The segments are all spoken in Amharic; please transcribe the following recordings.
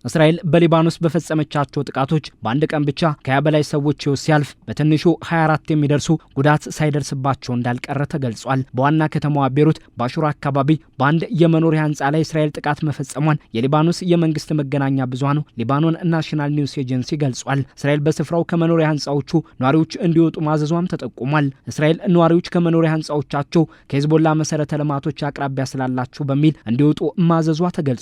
እስራኤል በሊባኖስ በፈጸመቻቸው ጥቃቶች በአንድ ቀን ብቻ ከ20 በላይ ሰዎች ሕይወት ሲያልፍ በትንሹ 24 የሚደርሱ ጉዳት ሳይደርስባቸው እንዳልቀረ ተገልጿል። በዋና ከተማዋ ቤሩት ባሹራ አካባቢ በአንድ የመኖሪያ ህንፃ ላይ እስራኤል ጥቃት መፈጸሟን የሊባኖስ የመንግስት መገናኛ ብዙሃን ሊባኖን ናሽናል ኒውስ ኤጀንሲ ገልጿል። እስራኤል በስፍራው ከመኖሪያ ህንፃዎቹ ነዋሪዎች እንዲወጡ ማዘዟም ተጠቁሟል። እስራኤል ነዋሪዎች ከመኖሪያ ህንፃዎቻቸው ከሂዝቦላ መሰረተ ልማቶች አቅራቢያ ስላላቸው በሚል እንዲወጡ ማዘዟ ተገልጿል።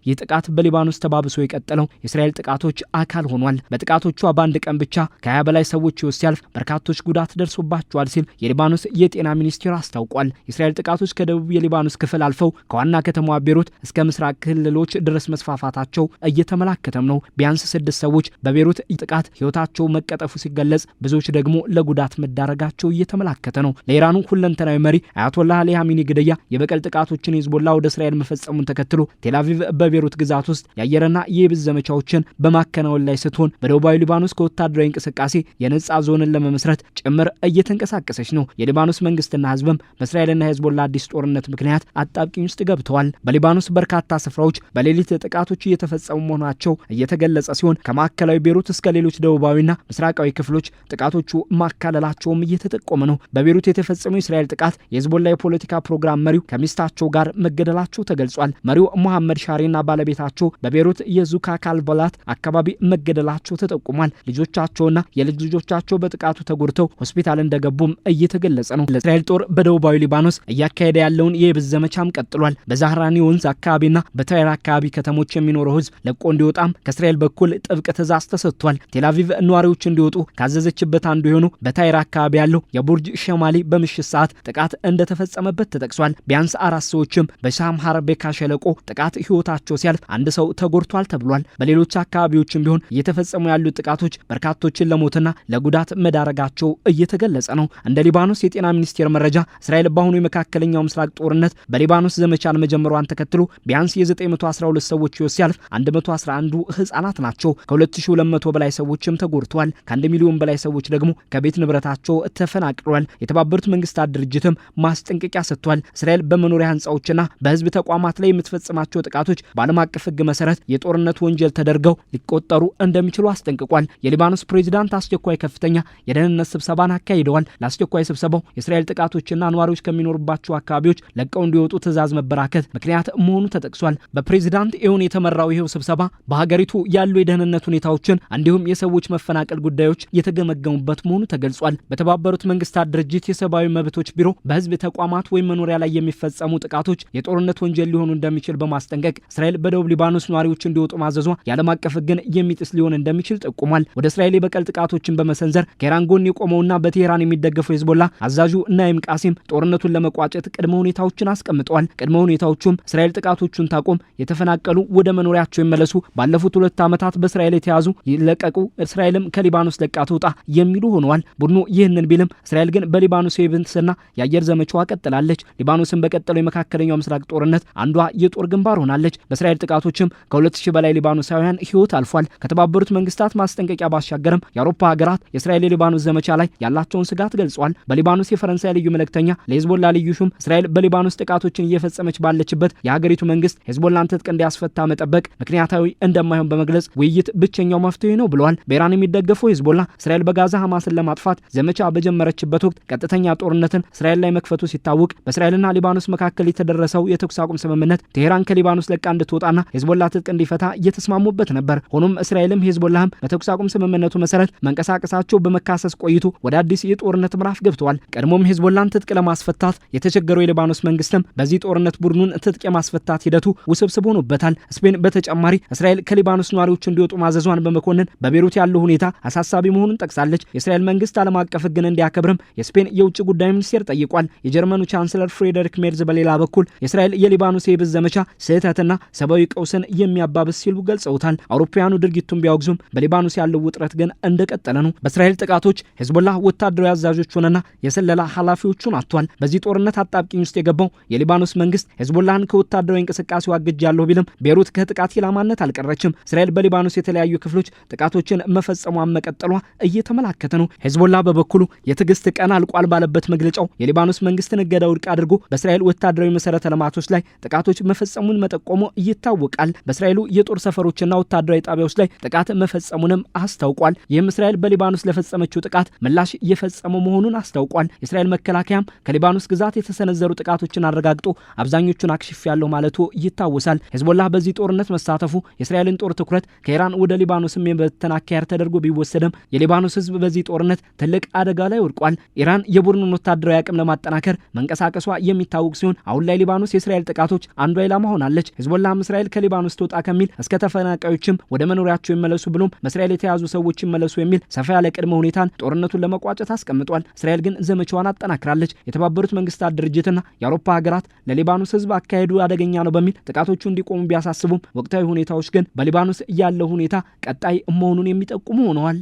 ይህ ጥቃት በሊባኖስ ተባብሶ የቀጠለው የእስራኤል ጥቃቶች አካል ሆኗል። በጥቃቶቿ በአንድ ቀን ብቻ ከ20 በላይ ሰዎች ሕይወት ሲያልፍ በርካቶች ጉዳት ደርሶባቸዋል ሲል የሊባኖስ የጤና ሚኒስቴር አስታውቋል። የእስራኤል ጥቃቶች ከደቡብ የሊባኖስ ክፍል አልፈው ከዋና ከተማዋ ቤሩት እስከ ምስራቅ ክልሎች ድረስ መስፋፋታቸው እየተመላከተም ነው። ቢያንስ 6 ሰዎች በቤሩት ጥቃት ህይወታቸው መቀጠፉ ሲገለጽ፣ ብዙዎች ደግሞ ለጉዳት መዳረጋቸው እየተመላከተ ነው። ለኢራኑ ሁለንተናዊ መሪ አያቶላህ አሊ ኻሜኒ ግድያ የበቀል ጥቃቶችን ሂዝቦላ ወደ እስራኤል መፈጸሙን ተከትሎ ቴልአቪቭ በቤሩት ግዛት ውስጥ የአየርና የየብስ ዘመቻዎችን በማከናወን ላይ ስትሆን በደቡባዊ ሊባኖስ ከወታደራዊ እንቅስቃሴ የነጻ ዞንን ለመመስረት ጭምር እየተንቀሳቀሰች ነው። የሊባኖስ መንግስትና ህዝብም በእስራኤልና ሂዝቦላ አዲስ ጦርነት ምክንያት አጣብቂኝ ውስጥ ገብተዋል። በሊባኖስ በርካታ ስፍራዎች በሌሊት ጥቃቶች እየተፈጸሙ መሆናቸው እየተገለጸ ሲሆን ከማዕከላዊ ቤሩት እስከ ሌሎች ደቡባዊና ምስራቃዊ ክፍሎች ጥቃቶቹ ማካለላቸውም እየተጠቆመ ነው። በቤሩት የተፈጸመው የእስራኤል ጥቃት የሂዝቦላ የፖለቲካ ፕሮግራም መሪው ከሚስታቸው ጋር መገደላቸው ተገልጿል። መሪው መሐመድ ሻሪና ባለቤታቸው በቤሩት የዙካ ካልበላት አካባቢ መገደላቸው ተጠቁሟል። ልጆቻቸውና የልጅ ልጆቻቸው በጥቃቱ ተጎድተው ሆስፒታል እንደገቡም እየተገለጸ ነው። ለእስራኤል ጦር በደቡባዊ ሊባኖስ እያካሄደ ያለውን የየብስ ዘመቻም ቀጥሏል። በዛህራኒ ወንዝ አካባቢና በታይር አካባቢ ከተሞች የሚኖረው ህዝብ ለቆ እንዲወጣም ከእስራኤል በኩል ጥብቅ ትዕዛዝ ተሰጥቷል። ቴልአቪቭ ነዋሪዎች እንዲወጡ ካዘዘችበት አንዱ የሆኑ በታይር አካባቢ ያለው የቡርጅ ሸማሊ በምሽት ሰዓት ጥቃት እንደተፈጸመበት ተጠቅሷል። ቢያንስ 4 ሰዎችም በሻምሃር ቤካ ሸለቆ ጥቃት ህይወታቸው ሲያልፍ አንድ ሰው ተጎድቷል ተብሏል። በሌሎች አካባቢዎችም ቢሆን እየተፈጸሙ ያሉ ጥቃቶች በርካቶችን ለሞትና ለጉዳት መዳረጋቸው እየተገለጸ ነው። እንደ ሊባኖስ የጤና ሚኒስቴር መረጃ እስራኤል በአሁኑ የመካከለኛው ምስራቅ ጦርነት በሊባኖስ ዘመቻን መጀመሯን ተከትሎ ቢያንስ የ912 ሰዎች ህይወት ሲያልፍ 111ዱ ህጻናት ናቸው። ከ2200 በላይ ሰዎችም ተጎድተዋል። ከ1 ሚሊዮን በላይ ሰዎች ደግሞ ከቤት ንብረታቸው ተፈናቅለዋል። የተባበሩት መንግስታት ድርጅትም ማስጠንቀቂያ ሰጥቷል። እስራኤል በመኖሪያ ህንጻዎችና በህዝብ ተቋማት ላይ የምትፈጽማቸው ጥቃቶች በዓለም አቀፍ ህግ መሰረት የጦርነት ወንጀል ተደርገው ሊቆጠሩ እንደሚችሉ አስጠንቅቋል። የሊባኖስ ፕሬዝዳንት አስቸኳይ ከፍተኛ የደህንነት ስብሰባን አካሂደዋል። ለአስቸኳይ ስብሰባው የእስራኤል ጥቃቶችና ነዋሪዎች ከሚኖሩባቸው አካባቢዎች ለቀው እንዲወጡ ትዕዛዝ መበራከት ምክንያት መሆኑ ተጠቅሷል። በፕሬዝዳንት ኤውን የተመራው ይኸው ስብሰባ በሀገሪቱ ያሉ የደህንነት ሁኔታዎችን እንዲሁም የሰዎች መፈናቀል ጉዳዮች የተገመገሙበት መሆኑ ተገልጿል። በተባበሩት መንግስታት ድርጅት የሰብአዊ መብቶች ቢሮ በህዝብ ተቋማት ወይም መኖሪያ ላይ የሚፈጸሙ ጥቃቶች የጦርነት ወንጀል ሊሆኑ እንደሚችል በማስጠንቀቅ እስራኤል በደቡብ ሊባኖስ ነዋሪዎች እንዲወጡ ማዘዟ የዓለም አቀፍ ህግን የሚጥስ ሊሆን እንደሚችል ጠቁሟል። ወደ እስራኤል የበቀል ጥቃቶችን በመሰንዘር ከኢራን ጎን የቆመውና በቴህራን የሚደገፈው ሂዝቦላ አዛዡ ናኢም ቃሲም ጦርነቱን ለመቋጨት ቅድመ ሁኔታዎችን አስቀምጠዋል። ቅድመ ሁኔታዎቹም እስራኤል ጥቃቶቹን ታቆም፣ የተፈናቀሉ ወደ መኖሪያቸው ይመለሱ፣ ባለፉት 2 ዓመታት በእስራኤል የተያዙ ይለቀቁ፣ እስራኤልም ከሊባኖስ ለቃ ትውጣ የሚሉ ሆነዋል። ቡድኑ ይህንን ቢልም እስራኤል ግን በሊባኖስ የብንትስና የአየር ዘመቻዋ ቀጥላለች። ሊባኖስን በቀጠለው የመካከለኛው ምስራቅ ጦርነት አንዷ የጦር ግንባር ሆናለች። በእስራኤል ጥቃቶችም ከ2000 በላይ ሊባኖሳውያን ህይወት አልፏል። ከተባበሩት መንግስታት ማስጠንቀቂያ ባሻገርም የአውሮፓ ሀገራት የእስራኤል የሊባኖስ ዘመቻ ላይ ያላቸውን ስጋት ገልጸዋል። በሊባኖስ የፈረንሳይ ልዩ መልእክተኛ ለሂዝቦላ ልዩ ሹም እስራኤል በሊባኖስ ጥቃቶችን እየፈጸመች ባለችበት የሀገሪቱ መንግስት ሂዝቦላን ትጥቅ እንዲያስፈታ መጠበቅ ምክንያታዊ እንደማይሆን በመግለጽ ውይይት ብቸኛው መፍትሄ ነው ብለዋል። በኢራን የሚደገፈው ሂዝቦላ እስራኤል በጋዛ ሐማስን ለማጥፋት ዘመቻ በጀመረችበት ወቅት ቀጥተኛ ጦርነትን እስራኤል ላይ መክፈቱ ሲታወቅ በእስራኤልና ሊባኖስ መካከል የተደረሰው የተኩስ አቁም ስምምነት ቴህራን ከሊባኖስ ለቃ እንድትወጣና ሂዝቦላ ትጥቅ እንዲፈታ እየተስማሙበት ነበር። ሆኖም እስራኤልም ሂዝቦላህም በተኩስ አቁም ስምምነቱ መሰረት መንቀሳቀሳቸው በመካሰስ ቆይቶ ወደ አዲስ የጦርነት ምዕራፍ ገብተዋል። ቀድሞም ሂዝቦላን ትጥቅ ለማስፈታት የተቸገረው የሊባኖስ መንግስትም በዚህ ጦርነት ቡድኑን ትጥቅ የማስፈታት ሂደቱ ውስብስብ ሆኖበታል። ስፔን በተጨማሪ እስራኤል ከሊባኖስ ነዋሪዎች እንዲወጡ ማዘዟን በመኮንን በቤሩት ያለው ሁኔታ አሳሳቢ መሆኑን ጠቅሳለች። የእስራኤል መንግስት ዓለም አቀፍ ህግን እንዲያከብርም የስፔን የውጭ ጉዳይ ሚኒስቴር ጠይቋል። የጀርመኑ ቻንስለር ፍሬደሪክ ሜርዝ በሌላ በኩል የእስራኤል የሊባኖስ የብስ ዘመቻ ስህተትና ሰብአዊ ቀውስን የሚያባብስ ሲሉ ገልጸውታል። አውሮፓውያኑ ድርጊቱን ቢያወግዙም በሊባኖስ ያለው ውጥረት ግን እንደቀጠለ ነው። በእስራኤል ጥቃቶች ሂዝቦላ ወታደራዊ አዛዦቹንና የሰለላ ኃላፊዎቹን አጥቷል። በዚህ ጦርነት አጣብቂኝ ውስጥ የገባው የሊባኖስ መንግስት ሂዝቦላን ከወታደራዊ እንቅስቃሴው አግጃለሁ ቢልም ቤሩት ከጥቃት ኢላማነት አልቀረችም። እስራኤል በሊባኖስ የተለያዩ ክፍሎች ጥቃቶችን መፈጸሟን መቀጠሏ እየተመላከተ ነው። ሂዝቦላ በበኩሉ የትዕግስት ቀን አልቋል ባለበት መግለጫው የሊባኖስ መንግስትን እገዳ ውድቅ አድርጎ በእስራኤል ወታደራዊ መሰረተ ልማቶች ላይ ጥቃቶች መፈጸሙን መጠቆሙ ይታወቃል። በእስራኤሉ የጦር ሰፈሮችና ወታደራዊ ጣቢያዎች ላይ ጥቃት መፈጸሙንም አስታውቋል። ይህም እስራኤል በሊባኖስ ለፈጸመችው ጥቃት ምላሽ እየፈጸመ መሆኑን አስታውቋል። የእስራኤል መከላከያም ከሊባኖስ ግዛት የተሰነዘሩ ጥቃቶችን አረጋግጦ አብዛኞቹን አክሽፌያለሁ ማለቱ ይታወሳል። ሄዝቦላህ በዚህ ጦርነት መሳተፉ የእስራኤልን ጦር ትኩረት ከኢራን ወደ ሊባኖስም የበተነ አካሄድ ተደርጎ ቢወሰድም የሊባኖስ ሕዝብ በዚህ ጦርነት ትልቅ አደጋ ላይ ወድቋል። ኢራን የቡድኑን ወታደራዊ አቅም ለማጠናከር መንቀሳቀሷ የሚታወቅ ሲሆን አሁን ላይ ሊባኖስ የእስራኤል ጥቃቶች አንዷ ኢላማ ሆናለች። ሄዝቦላህም እስራኤል ከሊባኖስ ትውጣ ከሚል እስከ ተፈናቃዮችም ወደ መኖሪያቸው ይመለሱ ብሎም በእስራኤል የተያዙ ሰዎች ይመለሱ የሚል ሰፋ ያለ ቅድመ ሁኔታን ጦርነቱን ለመቋጨት አስቀምጧል። እስራኤል ግን ዘመቻዋን አጠናክራለች። የተባበሩት መንግስታት ድርጅትና የአውሮፓ ሀገራት ለሊባኖስ ህዝብ አካሄዱ አደገኛ ነው በሚል ጥቃቶቹ እንዲቆሙ ቢያሳስቡም ወቅታዊ ሁኔታዎች ግን በሊባኖስ ያለው ሁኔታ ቀጣይ መሆኑን የሚጠቁሙ ሆነዋል።